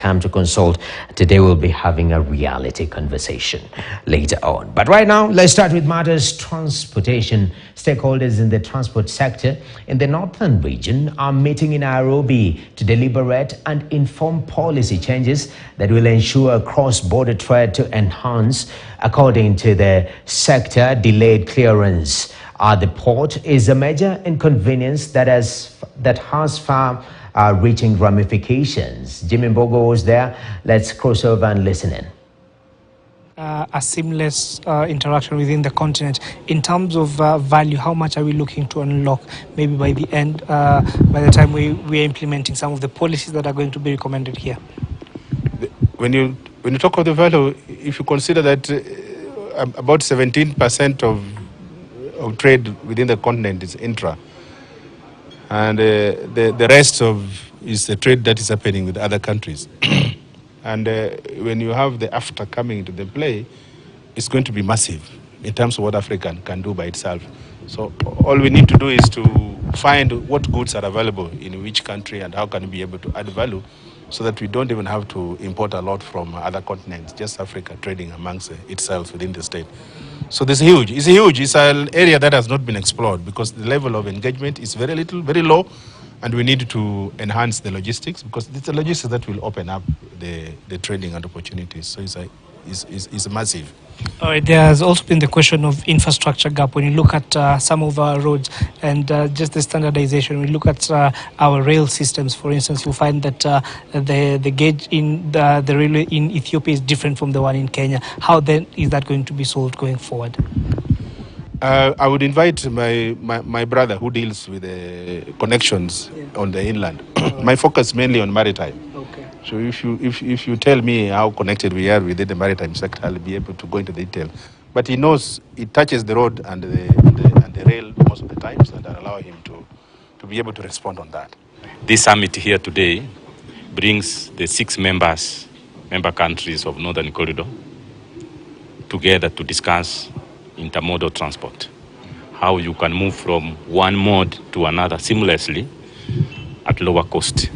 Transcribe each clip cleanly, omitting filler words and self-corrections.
come to consult. Today we'll be having a reality conversation later on. But right now, let's start with matters transportation. Stakeholders in the transport sector in the northern region are meeting in Nairobi to deliberate and inform policy changes that will ensure cross-border trade to enhance. According to the sector, delayed clearance at the port is a major inconvenience that has far reaching ramifications. Jimmy Mbogo was there. Let's cross over and listen in. A seamless interaction within the continent. In terms of value, how much are we looking to unlock maybe by the end, by the time we are implementing some of the policies that are going to be recommended here? When you talk of the value, if you consider that about 17% of trade within the continent is intra, and the rest is the trade that is happening with other countries. And when you have the AFTA coming into the play, it's going to be massive in terms of what Africa can do by itself. So all we need to do is to find what goods are available in which country and how can we be able to add value so that we don't even have to import a lot from other continents, just Africa trading amongst itself within the state. So this is huge. It's huge. It's an area that has not been explored because the level of engagement is very little, very low, and we need to enhance the logistics because it's the logistics that will open up the trading and opportunities. So it's massive. All right, there has also been the question of infrastructure gap. When you look at some of our roads and just the standardization, when you look at our rail systems, for instance, you'll find that the gauge in the railway in Ethiopia is different from the one in Kenya. How then is that going to be solved going forward? I would invite my brother who deals with the connections on the inland. My focus mainly on maritime. Okay. So if you tell me how connected we are within the maritime sector, I'll be able to go into detail. But he knows it touches the road and the rail most of the times, and I allow him to be able to respond on that. This summit here today brings the 6 member countries of Northern Corridor together to discuss intermodal transport, how you can move from one mode to another seamlessly at lower cost.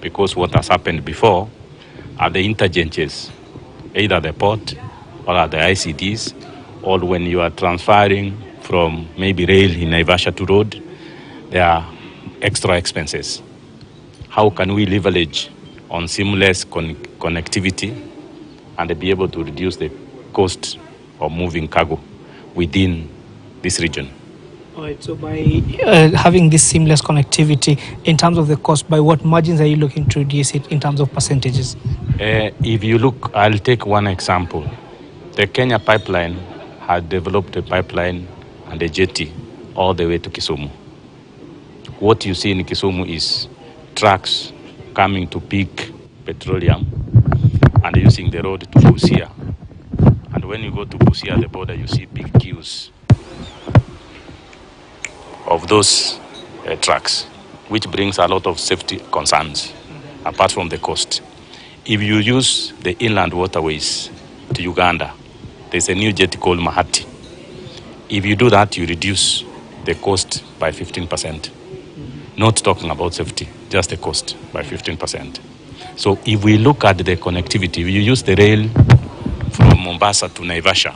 Because what has happened before are the interchanges, either the port or at the ICDs, or when you are transferring from maybe rail in Naivasha to road, there are extra expenses. How can we leverage on seamless connectivity and be able to reduce the cost of moving cargo within this region? All right, so by having this seamless connectivity, in terms of the cost, by what margins are you looking to reduce it in terms of percentages? If you look, I'll take one example. The Kenya pipeline had developed a pipeline and a jetty all the way to Kisumu. What you see in Kisumu is trucks coming to pick petroleum and using the road to Busia. And when you go to Busia, the border, you see big queues of those trucks, which brings a lot of safety concerns, apart from the cost. If you use the inland waterways to Uganda, there's a new jetty called Mahati. If you do that, you reduce the cost by 15%. Not talking about safety, just the cost by 15%. So if we look at the connectivity, if you use the rail from Mombasa to Naivasha,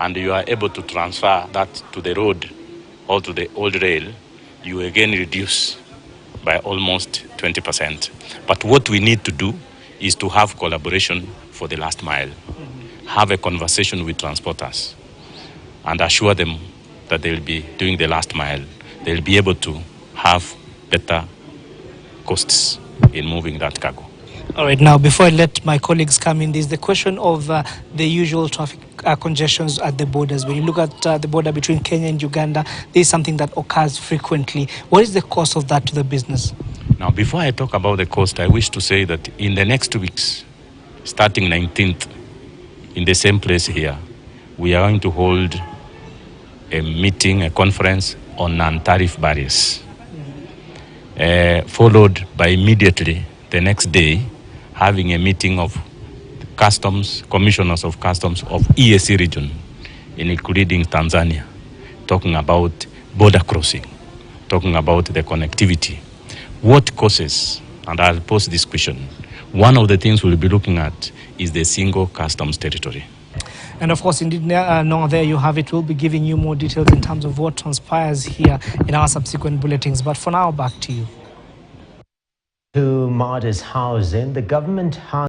and you are able to transfer that to the road or to the old rail, you again reduce by almost 20%. But what we need to do is to have collaboration for the last mile, have a conversation with transporters, and assure them that they will be doing the last mile. They'll be able to have better costs in moving that cargo. All right, now before I let my colleagues come in, there's the question of the usual traffic congestions at the borders. When you look at the border between Kenya and Uganda, there's something that occurs frequently. What is the cost of that to the business? Now, before I talk about the cost, I wish to say that in the next 2 weeks, starting 19th, in the same place here, we are going to hold a meeting, a conference on non-tariff barriers, followed by immediately the next day having a meeting of customs, commissioners of customs of EAC region, including Tanzania, talking about border crossing, talking about the connectivity. What causes, and I'll pose this question, One of the things we'll be looking at is the single customs territory. And of course, indeed, Noah, there you have it. We'll be giving you more details in terms of what transpires here in our subsequent bulletins. But for now, back to you. To Martyrs Housing, the government has